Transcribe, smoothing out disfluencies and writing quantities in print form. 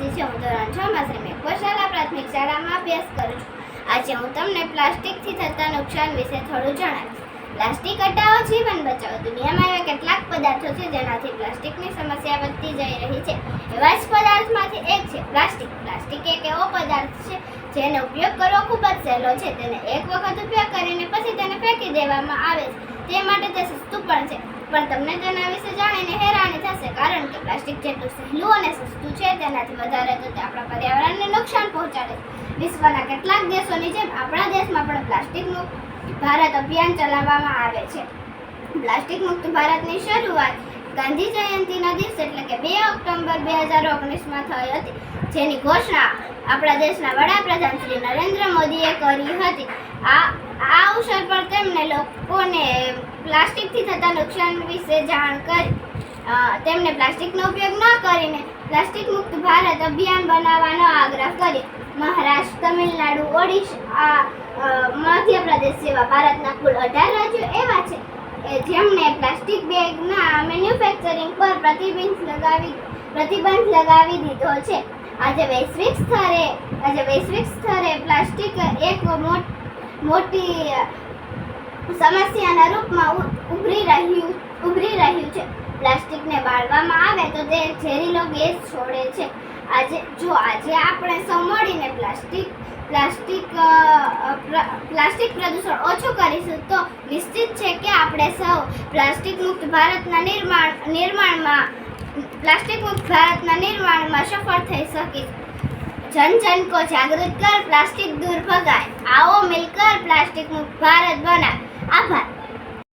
આરતી છે। હું ધોરણ 6 માં શ્રીમતી ગોશાલા પ્રાથમિક શાળામાં અભ્યાસ કરું છું। આજે હું તમને પ્લાસ્ટિકથી થતા નુકસાન વિશે થોડું જણાવીશ। પ્લાસ્ટિક હટાવો જીવન બચાવો। દુનિયામાં એવા કેટલાક પદાર્થો છે જેનાથી પ્લાસ્ટિકની સમસ્યા વધતી જઈ રહી છે। એવા જ પદાર્થમાંથી એક છે પ્લાસ્ટિક। પ્લાસ્ટિક એક એવો પદાર્થ છે જેનો ઉપયોગ કરવો ખૂબ જ સહેલો છે। તેને એક વખત ઉપયોગ કરીને પછી તેને ફેંકી દેવામાં આવે છે। તે માટે તે સસ્તું પણ છે, પણ તમને તેના વિશે જાણીને હેરાની થશે, કારણ કે પ્લાસ્ટિક જેટલું સહેલું અને સસ્તું છે તેનાથી વધારે તો તે આપણા પર્યાવરણને નુકસાન પહોંચાડે છે। વિશ્વના કેટલાક દેશોની જેમ આપણા દેશમાં પણ પ્લાસ્ટિક મુક્ત ભારત અભિયાન ચલાવવામાં આવે છે। પ્લાસ્ટિક મુક્ત ભારતની શરૂઆત ગાંધી જયંતિના દિવસે એટલે કે 2 ઓક્ટોબર 2019માં થઈ હતી, જેની ઘોષણા આપણા દેશના વડાપ્રધાન શ્રી નરેન્દ્ર મોદીએ કરી હતી। આ અવસર પર તેમણે લોકોને પ્લાસ્ટિકથી થતા નુકસાન વિશે જાણ કરી। તેમણે પ્લાસ્ટિકનો ઉપયોગ ન કરીને પ્લાસ્ટિક મુક્ત ભારત અભિયાન બનાવવાનો આગ્રહ કર્યો। મહારાષ્ટ્ર, તમિલનાડુ, ઓડિશા, મધ્યપ્રદેશ જેવા ભારતના કુલ 18 રાજ્યો એવા છે જેમણે પ્લાસ્ટિક બેગના મેન્યુફેક્ચરિંગ પર પ્રતિબંધ લગાવી દીધો છે। આજે વૈશ્વિક સ્તરે પ્લાસ્ટિક એક મોટી સમસ્યાના રૂપમાં ઉભરી રહ્યું છે। પ્લાસ્ટિકને બાળવામાં આવે તો તે ઝેરીલો ગેસ છોડે છે। આજે આપણે સૌ મળીને પ્લાસ્ટિક પ્રદૂષણ ઓછું કરીશું તો નિશ્ચિત છે કે આપણે સૌ પ્લાસ્ટિક મુક્ત ભારતના નિર્માણમાં સફળ થઈ શકીશું। જન જન કો જાગૃત કર, પ્લાસ્ટિક દૂર ભગાય। आओ मिलकर प्लास्टिक मुक्त भारत बनाए। आभार।